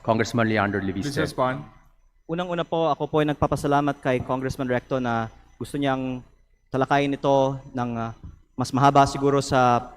Congressman Leandro Please Leviste. respond. Unang-una po, ako po ay nagpapasalamat kay Congressman Recto na gusto niyang talakayin ito ng mas mahaba siguro sa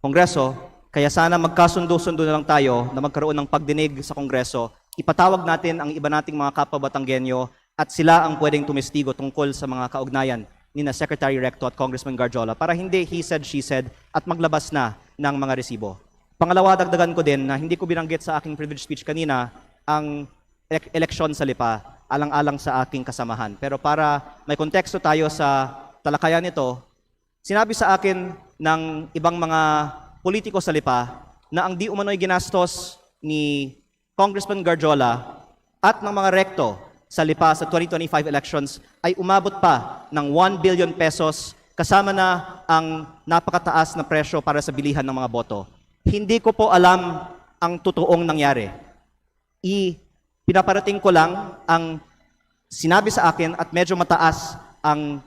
Kongreso. Kaya sana magkasundo-sundo na lang tayo na magkaroon ng pagdinig sa Kongreso. Ipatawag natin ang iba nating mga kapwa Batanggenyo at sila ang pwedeng tumestigo tungkol sa mga kaugnayan ni na Secretary Recto at Congressman Garjola para hindi he said, she said at maglabas na ng mga resibo. Pangalawa, dagdagan ko din na hindi ko binanggit sa aking privilege speech kanina ang eleksyon sa Lipa, alang-alang sa aking kasamahan. Pero para may konteksto tayo sa talakayan nito, sinabi sa akin ng ibang mga politiko sa Lipa na ang di umano'y ginastos ni Congressman Garjola at ng mga Recto sa Lipa sa 2025 elections ay umabot pa ng 1 billion pesos kasama na ang napakataas na presyo para sa bilihan ng mga boto. Hindi ko po alam ang totoong nangyari. Pinaparating ko lang ang sinabi sa akin at medyo mataas ang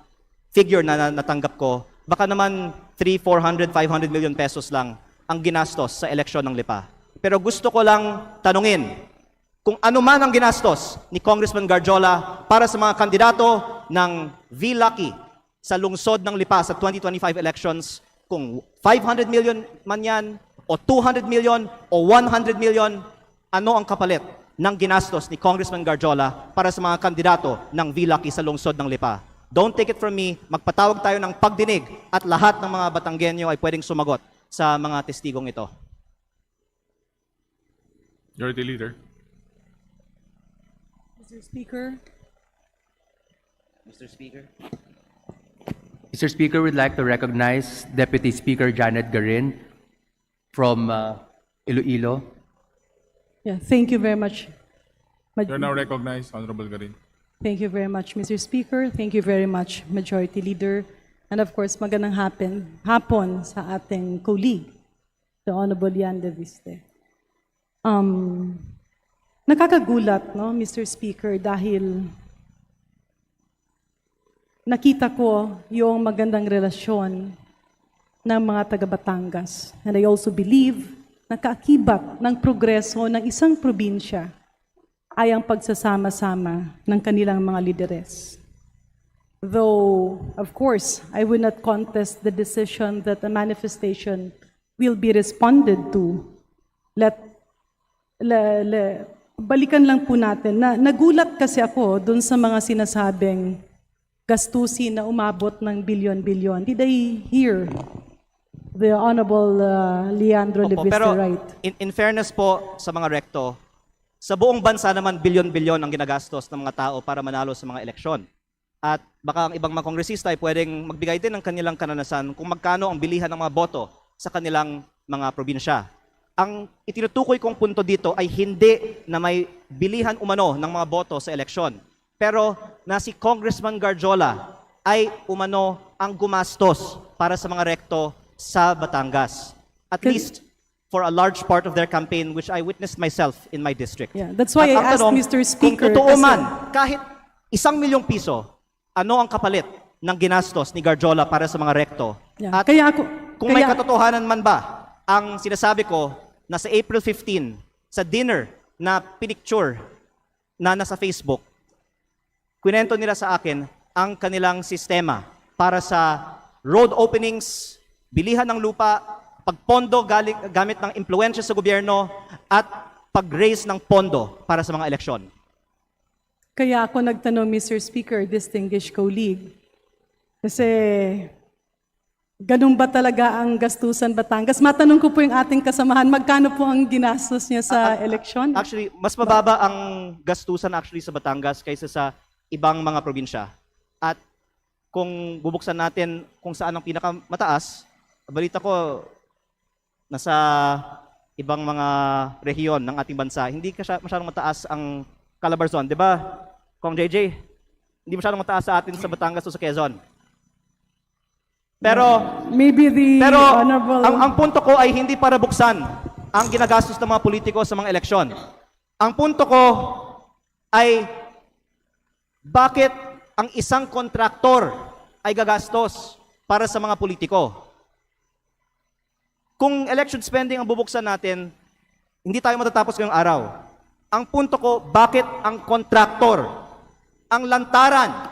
figure na natanggap ko. Baka naman 300, 400, 500 million pesos lang ang ginastos sa eleksyon ng Lipa. Pero gusto ko lang tanungin kung ano man ang ginastos ni Congressman Garjola para sa mga kandidato ng V-Lucky sa lungsod ng Lipa sa 2025 elections, kung 500 million man yan, o 200 million, o 100 million, ano ang kapalit ng ginastos ni Congressman Garjola para sa mga kandidato ng V-Lucky sa lungsod ng Lipa? Don't take it from me, magpatawag tayo ng pagdinig at lahat ng mga Batanggenyo ay pwedeng sumagot sa mga testigong ito. Majority Leader. Mr. Speaker, Mr. Speaker. Mr. Speaker, we'd like to recognize Deputy Speaker Janet Garin from Iloilo. yeah, thank you very much. You're now recognized, Honorable Garin. Thank you very much, Mr. Speaker. Thank you very much, Majority Leader. And of course, magandang hapon sa ating colleague, the Honorable Yan de Viste. Nakakagulat, no, Mr. Speaker, dahil nakita ko yung magandang relasyon ng mga taga-Batangas. And I also believe na kaakibat ng progreso ng isang probinsya ay ang pagsasama-sama ng kanilang mga lideres. Though, of course, I would not contest the decision that the manifestation will be responded to. Balikan lang po natin na nagulat kasi ako dun sa mga sinasabing gastusin na umabot ng bilyon-bilyon. Did I hear the Honorable Leandro Opo, Leviste pero right? in fairness po sa mga Recto, sa buong bansa naman bilyon-bilyon ang ginagastos ng mga tao para manalo sa mga eleksyon. At baka ang ibang mga kongresista ay pwedeng magbigay din ng kanilang kananasan kung magkano ang bilihan ng mga boto sa kanilang mga probinsya. Ang itinutukoy kong punto dito ay hindi na may bilihan umano ng mga boto sa eleksyon. Pero na si Congressman Garjola ay umano ang gumastos para sa mga Recto sa Batangas. At least for a large part of their campaign, which I witnessed myself in my district. Yeah, that's why At I ang asked tanong, Mr. Speaker. kung totoo kasi- man, kahit 1 milyong piso, ano ang kapalit ng ginastos ni Garjola para sa mga Recto? Yeah, At kaya ako, kung may katotohanan man ba, ang sinasabi ko na sa April 15, sa dinner na pinicture na nasa Facebook, kwento nila sa akin ang kanilang sistema para sa road openings, bilihan ng lupa, pagpondo gamit ng impluensya sa gobyerno, at pag-raise ng pondo para sa mga eleksyon. Kaya ako nagtanong, Mr. Speaker, distinguished colleague, kasi ganun ba talaga ang gastusan Batangas? Matanong ko po yung ating kasamahan, magkano po ang ginastos niya sa eleksyon? Actually, mas mababa ang gastusan actually sa Batangas kaysa sa ibang mga probinsya. At kung bubuksan natin kung saan ang pinakamataas, balita ko nasa ibang mga rehiyon ng ating bansa, hindi masyadong mataas ang Calabarzon, di ba? Kong JJ, hindi masyadong mataas sa atin sa Batangas o sa Quezon. Pero Maybe the Honorable... ang punto ko ay hindi para buksan ang ginagastos ng mga politiko sa mga eleksyon. Ang punto ko ay bakit ang isang kontraktor ay gagastos para sa mga politiko? Kung election spending ang bubuksan natin, hindi tayo matatapos ngayong araw. Ang punto ko, bakit ang kontraktor, ang lantaran,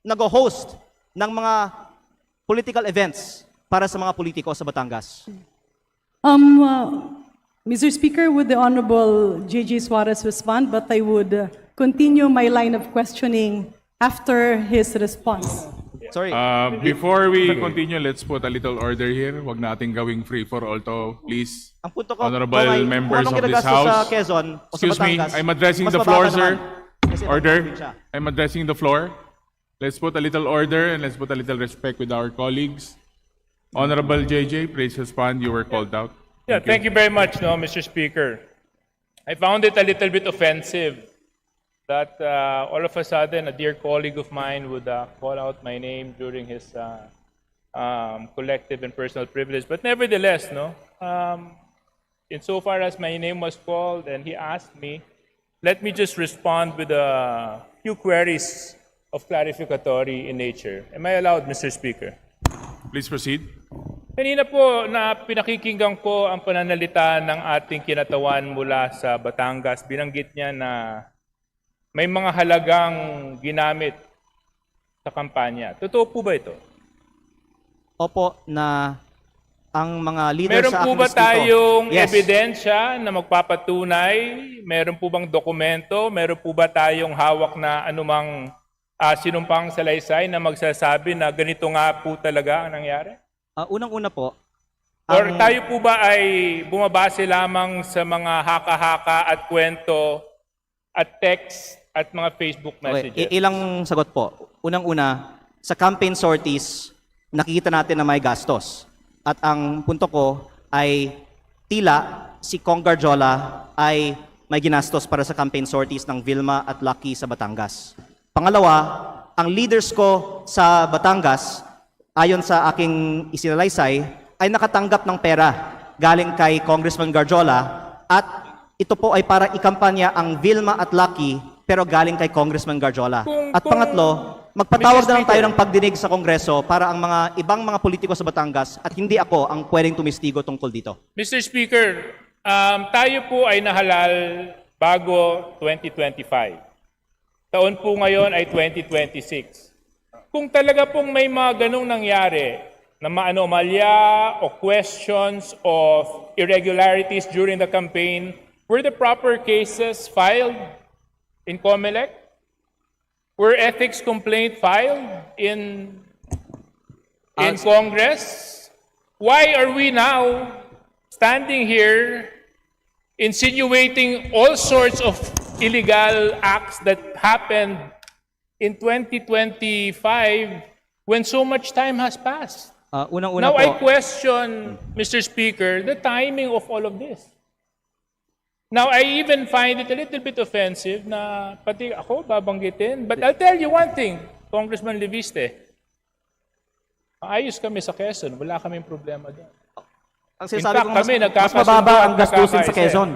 nag-host ng mga political events para sa mga politiko sa Batangas? Mr. Speaker, would the Honorable J.J. Suarez respond? But I would continue my line of questioning after his response. Sorry. Before we continue, let's put a little order here. Huwag nating gawing free for all to, please. Ang punto ko, Honorable kung ay- members kung anong of this ginagastos sa House. Quezon o sa Excuse me, Batangas, I'm addressing mas the mababa floor, naman. sir. Kasi Order. nasa probinsya. I'm addressing the floor. Let's put a little order and let's put a little respect with our colleagues. Honorable JJ, please respond. You were called out. Yeah, thank you very much, no, Mr. Speaker. I found it a little bit offensive that all of a sudden a dear colleague of mine would call out my name during his collective and personal privilege. But nevertheless, no, insofar as my name was called and he asked me, let me just respond with a few queries of clarificatory in nature. Am I allowed, Mr. Speaker? Please proceed. Kanina po na pinakikinggan ko ang pananalita ng ating kinatawan mula sa Batangas. Binanggit niya na may mga halagang ginamit sa kampanya. Totoo po ba ito? Opo, na ang mga leaders Meron sa po aking ba distrito- tayong Yes. ebidensya na magpapatunay? Meron po bang dokumento? Meron po ba tayong hawak na anumang sinumpang salaysay na magsasabi na ganito nga po talaga ang nangyari? Unang-una po, Or tayo po ba ay bumabase lamang sa mga haka-haka at kwento at text at mga Facebook okay, messages? ilang sagot po. Unang-una, sa campaign sorties, nakikita natin na may gastos. At ang punto ko ay tila si Kong Garjola ay may ginastos para sa campaign sorties ng Vilma at Lucky sa Batangas. Pangalawa, ang leaders ko sa Batangas, ayon sa aking isinalaysay, ay nakatanggap ng pera galing kay Congressman Garjola at ito po ay para ikampanya ang Vilma at Lucky pero galing kay Congressman Garjola. At pangatlo, magpatawag na lang tayo ng pagdinig sa Kongreso para ang mga ibang mga politiko sa Batangas at hindi ako ang pwedeng tumistigo tungkol dito. Mr. Speaker, tayo po ay nahalal bago 2025. Taon po ngayon ay 2026. Kung talaga pong may mga ganong nangyari na maanomalya o questions of irregularities during the campaign, were the proper cases filed in COMELEC? Were ethics complaint filed in Congress? Why are we now standing here insinuating all sorts of illegal acts that happened in 2025 when so much time has passed? Unang-una Now po, I question, Mr. Speaker, the timing of all of this. Now I even find it a little bit offensive na pati ako babanggitin. But I'll tell you one thing, Congressman Leviste, ayos kami sa Quezon, wala kaming problema doon. ang sinasabi fact, ko kami, mas nagkakasundo mababa at ang gastusin sa nagkakaisa. Quezon.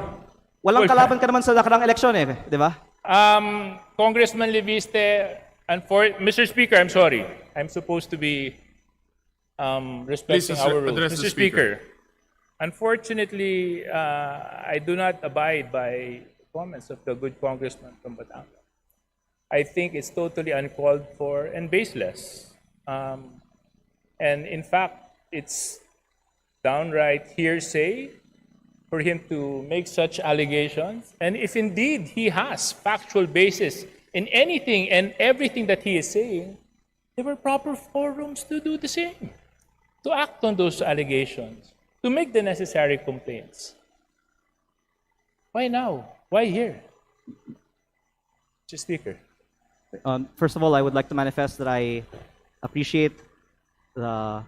Walang Well, kalaban ka naman sa nakarang eleksyon di ba? Congressman Leviste, Mr. Speaker, I'm sorry. I'm supposed to be respecting Please, our rules. address the Mr. Speaker, unfortunately, I do not abide by comments of the good congressman from Batangas. I think it's totally uncalled for and baseless. And in fact, it's downright hearsay for him to make such allegations. And if indeed he has factual basis in anything and everything that he is saying, there were proper forums to do the same, to act on those allegations, to make the necessary complaints. Why now? Why here? Mr. Speaker. First of all, I would like to manifest that I appreciate the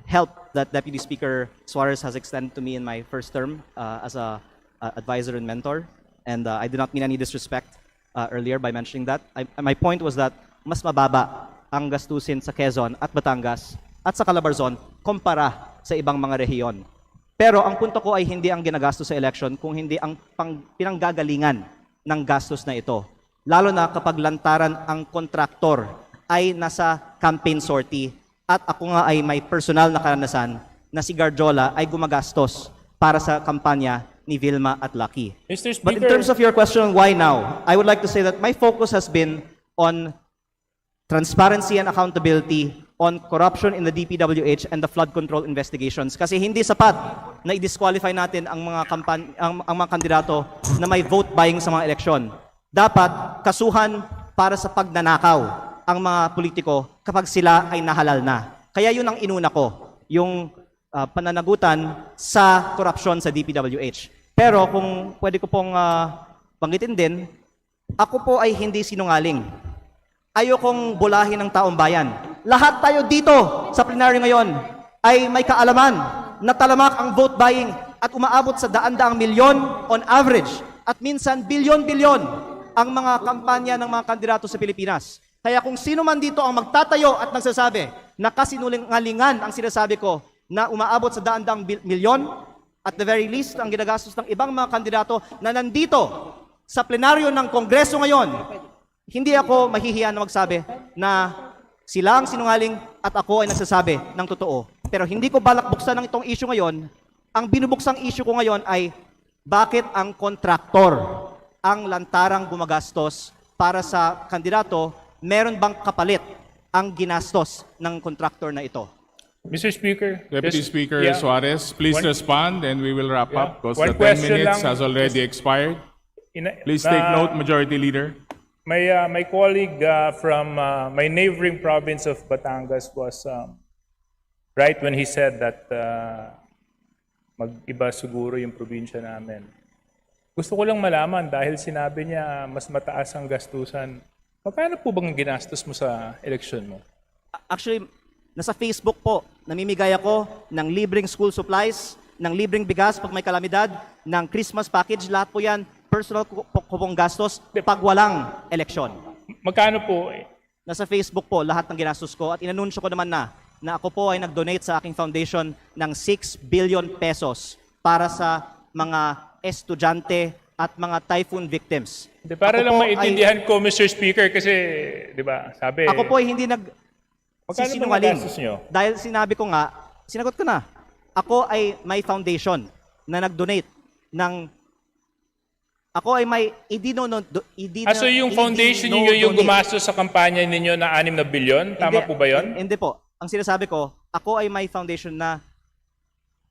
help that Deputy Speaker Suarez has extended to me in my first term as a advisor and mentor. And I did not mean any disrespect earlier by mentioning that. My point was that mas mababa ang gastusin sa Quezon at Batangas at sa Calabarzon kumpara sa ibang mga rehiyon. Pero ang punto ko ay hindi ang ginagastos sa election kung hindi ang pinanggagalingan ng gastos na ito. Lalo na kapag lantaran ang kontraktor ay nasa campaign sortie at ako nga ay may personal na karanasan na si Garjola ay gumagastos para sa kampanya ni Vilma at Lucky. Mr. But in Speaker, terms of your question on why now, I would like to say that my focus has been on transparency and accountability on corruption in the DPWH and the flood control investigations. Kasi hindi sapat na i-disqualify natin ang mga ang mga kandidato na may vote buying sa mga eleksyon. Dapat kasuhan para sa pagnanakaw ang mga politiko kapag sila ay nahalal na. Kaya yun ang inuna ko, yung pananagutan sa korupsyon sa DPWH. Pero kung pwede ko pong banggitin din, ako po ay hindi sinungaling. Ayokong bulahin ng taong bayan. Lahat tayo dito sa plenaryo ngayon ay may kaalaman na talamak ang vote buying at umaabot sa daan-daang milyon on average at minsan bilyon-bilyon ang mga kampanya ng mga kandidato sa Pilipinas. Kaya kung sino man dito ang magtatayo at nagsasabi na kasinungalingan ang sinasabi ko na umaabot sa daan-daang milyon, at the very least ang ginagastos ng ibang mga kandidato na nandito sa plenaryo ng Kongreso ngayon, hindi ako mahihiya na magsabi na sila ang sinungaling at ako ay nagsasabi ng totoo. Pero hindi ko balak buksan ng itong issue ngayon. Ang binubuksang issue ko ngayon ay bakit ang kontraktor ang lantarang gumagastos para sa kandidato, meron bang kapalit ang ginastos ng kontraktor na ito? Mr. Speaker. Deputy just- Speaker yeah. Suarez, please One- respond and we will wrap Yeah. up because One the 10 question minutes lang. has already expired. Please Na- take note, Majority Leader. My colleague from my neighboring province of Batangas was right when he said that mag-iba siguro yung probinsya namin. Gusto ko lang malaman dahil sinabi niya mas mataas ang gastusan. Magkano po bang ginastos mo sa eleksyon mo? Actually, nasa Facebook po, namimigay ako ng libreng school supplies, ng libreng bigas pag may kalamidad, ng Christmas package, lahat po yan, personal ko pong gastos pag walang eleksyon. Magkano po? Nasa Facebook po lahat ng ginastos ko at inanunsyo ko naman na ako po ay nag-donate sa aking foundation ng 6 billion pesos para sa mga estudyante at mga typhoon victims. Di, para Ako lang po maintindihan ko, Mr. Speaker, kasi, di ba, sabi... Ako po ay hindi Magkano ba sisinungaling. nagastos nyo? Dahil sinabi ko nga, sinagot ko na, ako ay may foundation na nag-donate ng ako ay may So yung foundation niyo yung gumastos sa kampanya ninyo na 6 na bilyon? Tama po ba yun? Hindi po. Ang sinasabi ko, ako ay may foundation na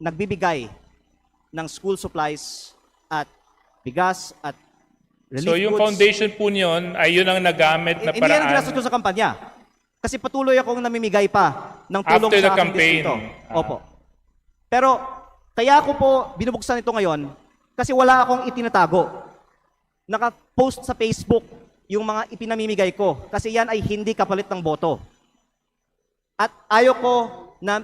nagbibigay ng school supplies at bigas at relief So yung goods. foundation po niyon ay yun ang nagamit na Hindi yan ang paraan ginastos ko sa kampanya. Kasi patuloy akong namimigay pa ng tulong after the sa aking campaign. distrito. Opo. Pero kaya ako po binubuksan ito ngayon kasi wala akong itinatago. Naka-post sa Facebook yung mga ipinamimigay ko kasi yan ay hindi kapalit ng boto. At ayaw ko na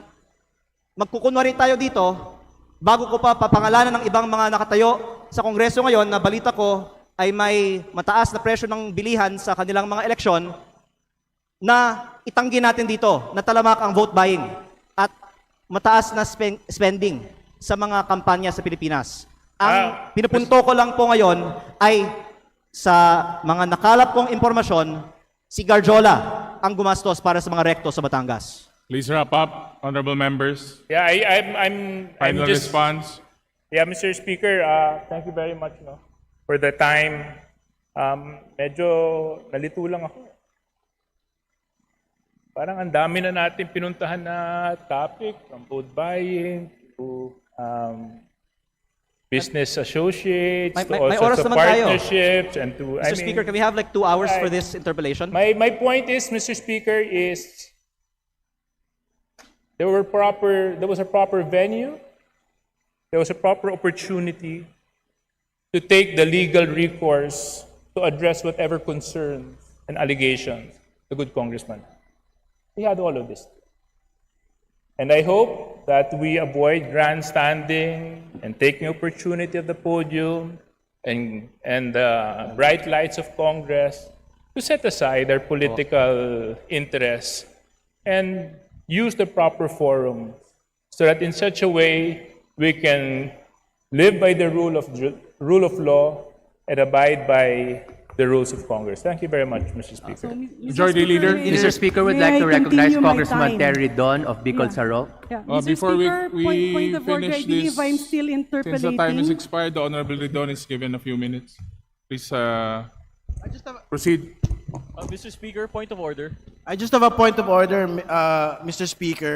magkukunwari tayo dito bago ko pa papangalanan ng ibang mga nakatayo sa Kongreso ngayon na balita ko ay may mataas na presyo ng bilihan sa kanilang mga eleksyon na itanggi natin dito na talamak ang vote buying at mataas na spending sa mga kampanya sa Pilipinas. Ang pinupunto ko lang po ngayon ay sa mga nakalap kong impormasyon, si Garjola ang gumastos para sa mga rekto sa Batangas. Please wrap up, honorable members. Yeah, I'm Final just... response. Yeah, Mr. Speaker, thank you very much for the time. Medyo nalito lang ako. Parang ang dami na natin pinuntahan na topic, from vote buying to business associates, to all may sorts oras of naman tayo. partnerships, and to... Mr. Speaker, can we have like 2 hours for this interpellation? My point is, Mr. Speaker, is there was a proper venue, there was a proper opportunity to take the legal recourse to address whatever concerns and allegations the good congressman. We had all of this. And I hope that we avoid grandstanding and taking opportunity of the podium and the bright lights of Congress to set aside our political interests and use the proper forum so that in such a way we can live by the rule of law and abide by the rules of Congress. Thank you very much, Mr. Speaker. Majority Leader. Mr. Speaker, would may like I to recognize continue my Congressman time? Terry Don of Bicol Yeah. Sarok. Yeah. Uh, Mr. before we- Speaker, we point of order, I finish believe this, I'm still Since the time has interpolating. expired, the Honorable Ridon is given a few minutes. Please proceed. Mr. Speaker, point of order. I just have a point of order, Mr. Speaker.